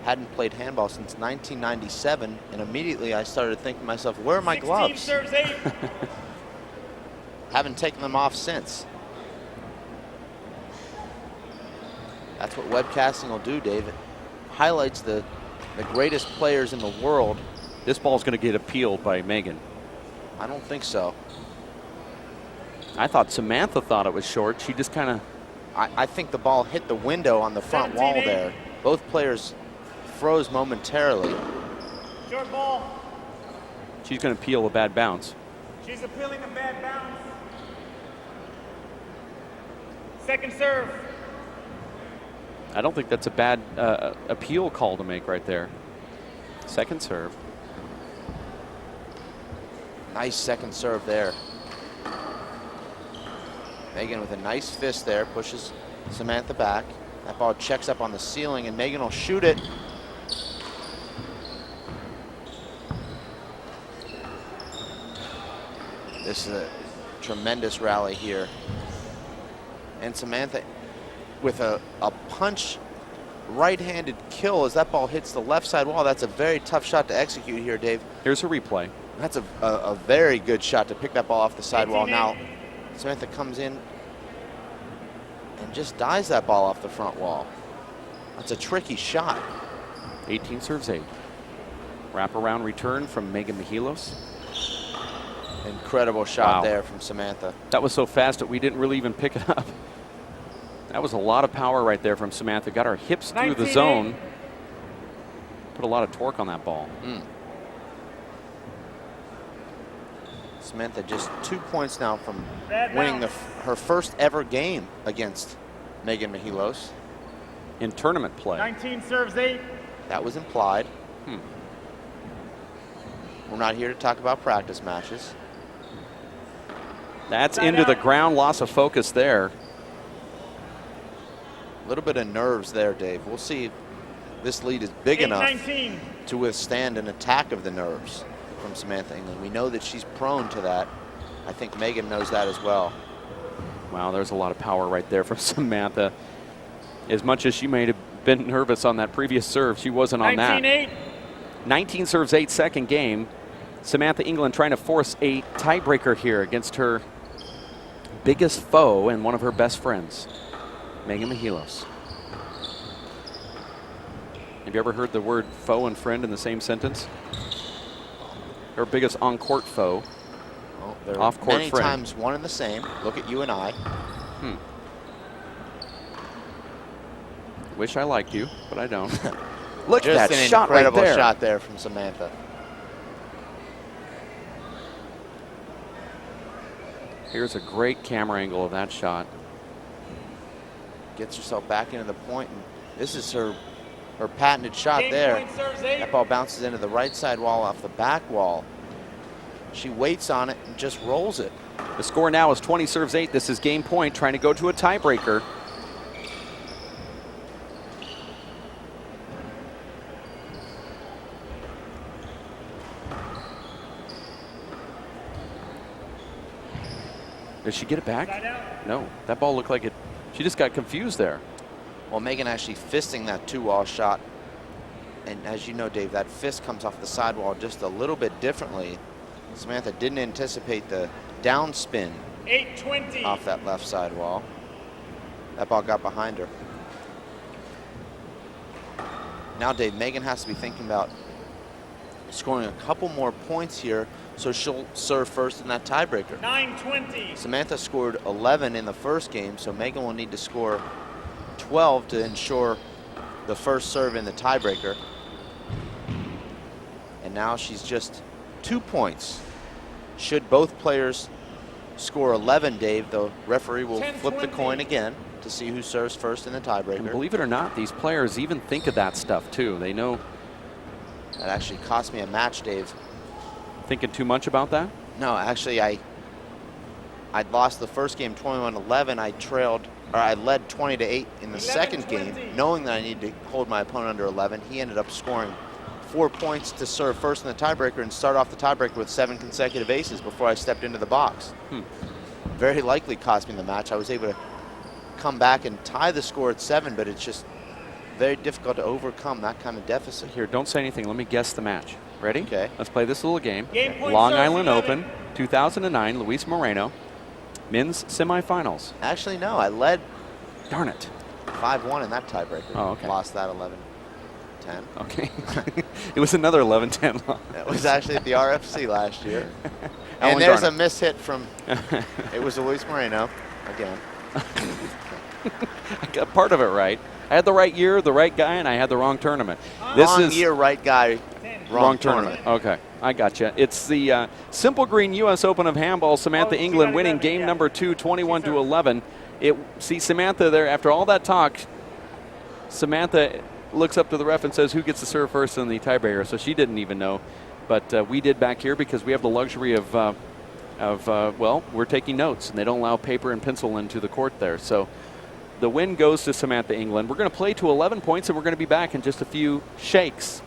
hadn't played handball since 1997, and immediately I started thinking to myself, where are my gloves?
Serves 8.
Haven't taken them off since. That's what webcasting will do, Dave. It highlights the greatest players in the world.
This ball's going to get appealed by Megan.
I don't think so.
I thought Samantha thought it was short. She just kind of...
I think the ball hit the window on the front wall there. Both players froze momentarily.
Short ball.
She's going to appeal a bad bounce.
She's appealing a bad bounce. Second serve.
I don't think that's a bad appeal call to make right there. Second serve.
Nice second serve there. Megan with a nice fist there, pushes Samantha back. That ball checks up on the ceiling, and Megan will shoot it. This is a tremendous rally here. And Samantha with a punch right-handed kill as that ball hits the left side wall. That's a very tough shot to execute here, Dave.
Here's a replay.
That's a very good shot to pick that ball off the sidewall. Now, Samantha comes in and just dives that ball off the front wall. That's a tricky shot.
18 serves 8. Wraparound return from Megan Mehilos.
Incredible shot
Wow.
there from Samantha.
That was so fast that we didn't really even pick it up. That was a lot of power right there from Samantha. Got our hips through the
19-8.
zone. Put a lot of torque on that ball.
Samantha just 2 points now from
Bad
winning
bounce.
her first ever game against Megan Mehilos.
In tournament play.
19 serves 8.
That was implied.
Hmm.
We're not here to talk about practice matches.
That's
Side
into the
out.
ground, loss of focus there.
A little bit of nerves there, Dave. We'll see if this lead is big enough
8-19.
to withstand an attack of the nerves from Samantha England. We know that she's prone to that. I think Megan knows that as well.
Wow, there's a lot of power right there from Samantha. As much as she may have been nervous on that previous serve, she wasn't on that.
19-8.
19 serves 8, second game. Samantha England trying to force a tiebreaker here against her biggest foe and one of her best friends, Megan Mehilos. Have you ever heard the word foe and friend in the same sentence? Her biggest on-court foe.
Well, there are
Off-court
many
friend.
times one and the same. Look at you and I.
Wish I liked you, but I don't. Look at
Just
that
an
shot right
incredible
there.
shot there from Samantha.
Here's a great camera angle of that shot.
Gets herself back into the point, and this is her patented shot
Game
there.
point serves 8.
That ball bounces into the right side wall off the back wall. She waits on it and just rolls it.
The score now is 20 serves 8. This is game point, trying to go to a tiebreaker. Did she get it
Side
back?
out.
No, that ball looked like it. She just got confused there.
Well, Megan actually fisting that two-wall shot. And as you know, Dave, that fist comes off the sidewall just a little bit differently. Samantha didn't anticipate the downspin
8-20.
off that left sidewall. That ball got behind her. Now, Dave, Megan has to be thinking about scoring a couple more points here, so she'll serve first in that tiebreaker.
9-20.
Samantha scored 11 in the first game, so Megan will need to score 12 to ensure the first serve in the tiebreaker. And now she's just 2 points. Should both players score 11, Dave, the referee will flip the
10-20.
coin again to see who serves first in the
And
tiebreaker.
believe it or not, these players even think of that stuff too. They know.
That actually cost me a match, Dave.
Thinking too much about that?
No, actually, I'd lost the first game 21-11. I led 20-8 in the second game,
11-20.
knowing that I needed to hold my opponent under 11. He ended up scoring 4 points to serve first in the tiebreaker and start off the tiebreaker with 7 consecutive aces before I stepped into the box. Very likely cost me the match. I was able to come back and tie the score at 7, but it's just very difficult to overcome that kind of deficit.
Here, don't say anything. Let me guess the match. Ready?
Okay.
Let's play this little game.
Game point
Long
serves
Island
11.
Open, 2009, Luis Moreno. Men's semifinals.
Actually, no, I led
Darn it.
5-1 in that tiebreaker.
Oh, okay.
Lost that 11-10.
Okay. It was another 11-10 loss.
That was actually at the RFC last year.
Alan
And there's a
Garnett.
miss hit from, it was Luis Moreno again.
I got part of it right. I had the right year, the right guy, and I had the wrong tournament. This
Wrong
is
year, right guy, wrong tournament.
Okay, I gotcha. It's the Simple Green U.S. Open of Handball. Samantha
Oh, she
England
got
winning
11,
game
yeah.
number 2, 21
She
to
served.
11. See Samantha there after all that talk. Samantha looks up to the ref and says, "Who gets to serve first in the tiebreaker?" So she didn't even know, but we did back here because we have the luxury of well, we're taking notes, and they don't allow paper and pencil into the court there. So the win goes to Samantha England. We're going to play to 11 points, and we're going to be back in just a few shakes.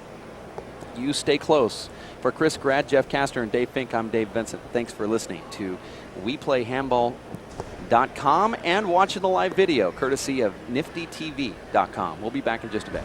You stay close. For Chris Grad, Jeff Kastner, and Dave Fink, I'm Dave Vincent. Thanks for listening to WePlayHandball.com and watching the live video, courtesy of NiftyTV.com. We'll be back in just a bit.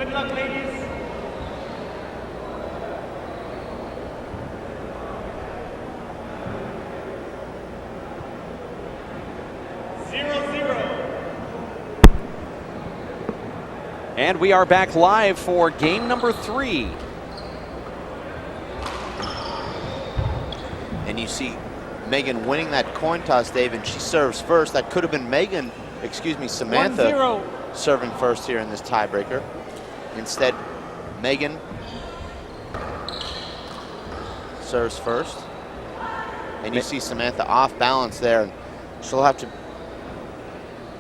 Good luck, ladies. 0-0.
And we are back live for game number 3.
And you see Megan winning that coin toss, Dave, and she serves first. That could have been Samantha
1-0.
serving first here in this tiebreaker. Instead, Megan serves first. And you see Samantha off balance there. And she'll have to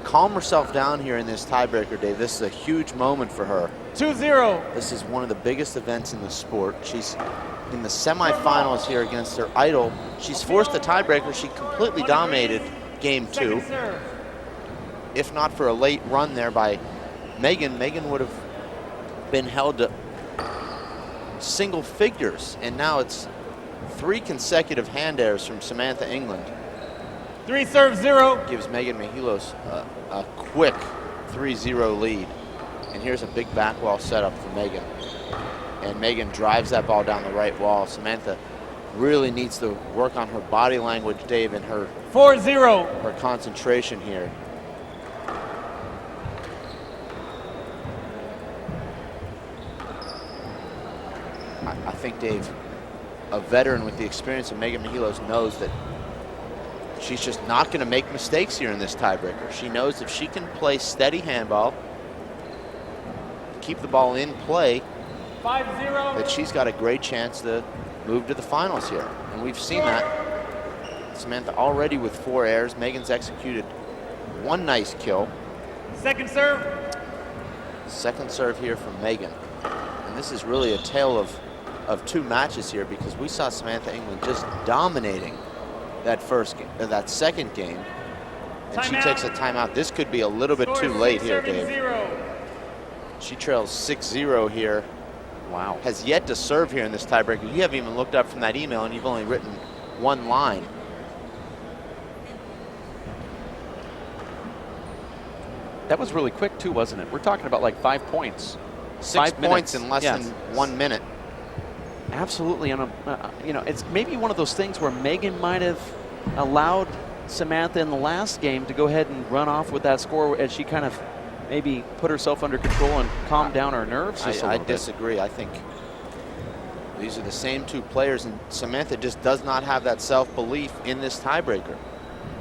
calm herself down here in this tiebreaker, Dave. This is a huge moment for her.
2-0.
This is one of the biggest events in the sport. She's in the semifinals here against her idol. She's forced the tiebreaker. She completely dominated game 2.
Second serve.
If not for a late run there by Megan, Megan would have been held to single figures. And now it's 3 consecutive hand errors from Samantha England.
3 serve 0.
Gives Megan Mehilos a quick 3-0 lead. And here's a big back wall setup for Megan. And Megan drives that ball down the right wall. Samantha really needs to work on her body language, Dave, and her
4-0.
her concentration here. I think, Dave, a veteran with the experience of Megan Mehilos knows that she's just not going to make mistakes here in this tiebreaker. She knows if she can play steady handball, keep the ball in play,
5-0.
that she's got a great chance to move to the finals here. And we've seen that. Samantha already with 4 errors. Megan's executed 1 nice kill.
Second serve.
Second serve here from Megan. And this is really a tale of 2 matches here, because we saw Samantha England just dominating that second game. And she takes a timeout. This could be a little bit too late here, Dave.
0.
She trails 6-0 here.
Wow.
Has yet to serve here in this tiebreaker. You haven't even looked up from that email, and you've only written 1 line.
That was really quick too, wasn't it? We're talking about like 5 points.
6
5
points
minutes.
in less than 1 minute.
Absolutely. And it's maybe one of those things where Megan might have allowed Samantha in the last game to go ahead and run off with that score as she kind of maybe put herself under control and calm down her nerves just a
I
little bit.
disagree. I think these are the same 2 players, and Samantha just does not have that self-belief in this tiebreaker.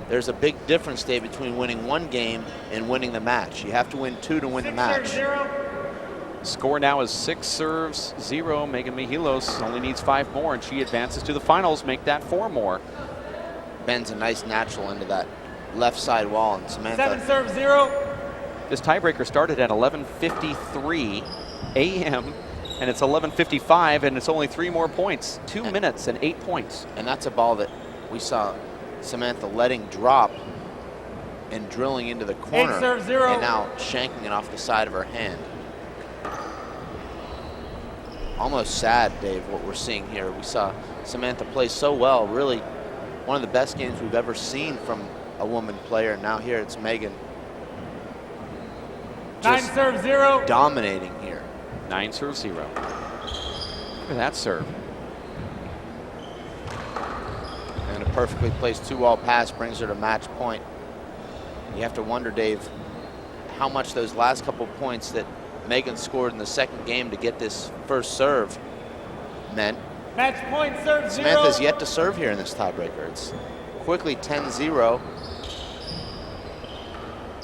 There's a big difference, Dave, between winning 1 game and winning the match. You have to win 2 to win the match.
0.
Score now is 6 serves 0. Megan Mehilos only needs 5 more, and she advances to the finals, make that 4 more.
Bends a nice natural into that left side wall, and Samantha
7 serve 0.
This tiebreaker started at 11:53 a.m. and it's 11:55, and it's only 3 more points. 2 minutes and 8 points.
And that's a ball that we saw Samantha letting drop and drilling into the corner.
8 serve 0.
And now shanking it off the side of her hand. Almost sad, Dave, what we're seeing here. We saw Samantha play so well. Really one of the best games we've ever seen from a woman player. And now here it's Megan.
9 serve 0.
Dominating here.
9 serves 0. Look at that serve.
And a perfectly placed 2-wall pass brings her to match point. You have to wonder, Dave, how much those last couple points that Megan scored in the second game to get this first serve meant.
Match point serve 0.
Samantha's yet to serve here in this tiebreaker. It's quickly 10-0.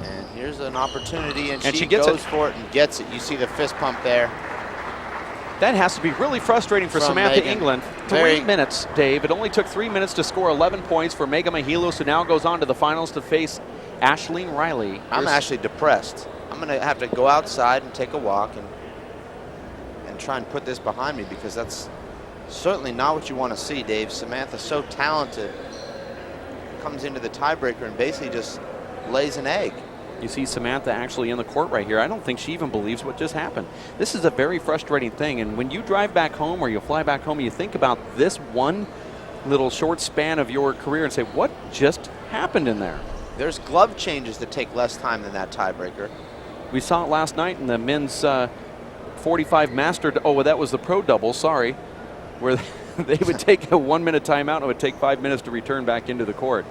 And here's an opportunity, and she
gets
goes
it.
for it and gets it. You see the fist pump there.
That has to be really frustrating for
From
Samantha
Megan.
England.
Very-
3 minutes, Dave. It only took 3 minutes to score 11 points for Megan Mehilos, who now goes on to the finals to face Ashleen Riley.
I'm actually depressed. I'm going to have to go outside and take a walk and try and put this behind me, because that's certainly not what you want to see, Dave. Samantha's so talented, comes into the tiebreaker and basically just lays an egg.
You see Samantha actually in the court right here. I don't think she even believes what just happened. This is a very frustrating thing, and when you drive back home or you fly back home, you think about this one little short span of your career and say, what just happened in there?
There's glove changes that take less time than that tiebreaker.
We saw it last night in the men's 45 master. Oh, well, that was the pro double. Sorry, where they would take a 1 minute timeout and it would take 5 minutes to return back into the court.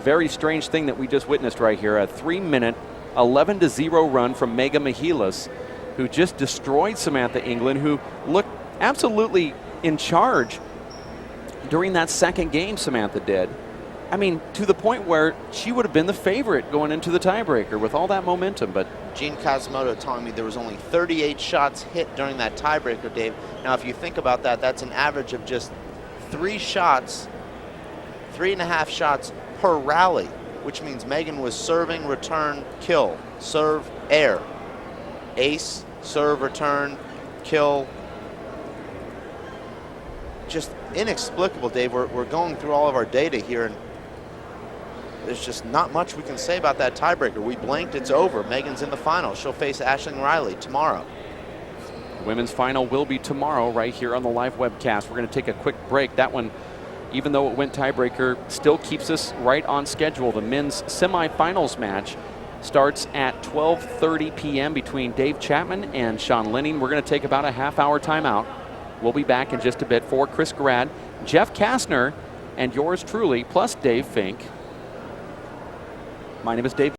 Very strange thing that we just witnessed right here. A 3 minute, 11-0 run from Mehilos, who just destroyed Samantha England, who looked absolutely in charge during that second game. Samantha did. I mean, to the point where she would have been the favorite going into the tiebreaker with all that momentum. But
Gene Kazimoto telling me there was only 38 shots hit during that tiebreaker, Dave. Now, if you think about that, that's an average of just 3 shots, 3.5 shots per rally, which means Megan was serving, return, kill, serve, air, ace, serve, return, kill. Just inexplicable, Dave. We're going through all of our data here, and there's just not much we can say about that tiebreaker. We blinked, it's over. Megan's in the final. She'll face Aisling Riley tomorrow.
The women's final will be tomorrow right here on the live webcast. We're going to take a quick break. That one, even though it went tiebreaker, still keeps us right on schedule. The men's semifinals match starts at 12:30 p.m. between Dave Chapman and Sean Linning. We're going to take about a half-hour timeout. We'll be back in just a bit. For Chris Garrad, Jeff Kastner, and yours truly, plus Dave Fink. My name is Dave.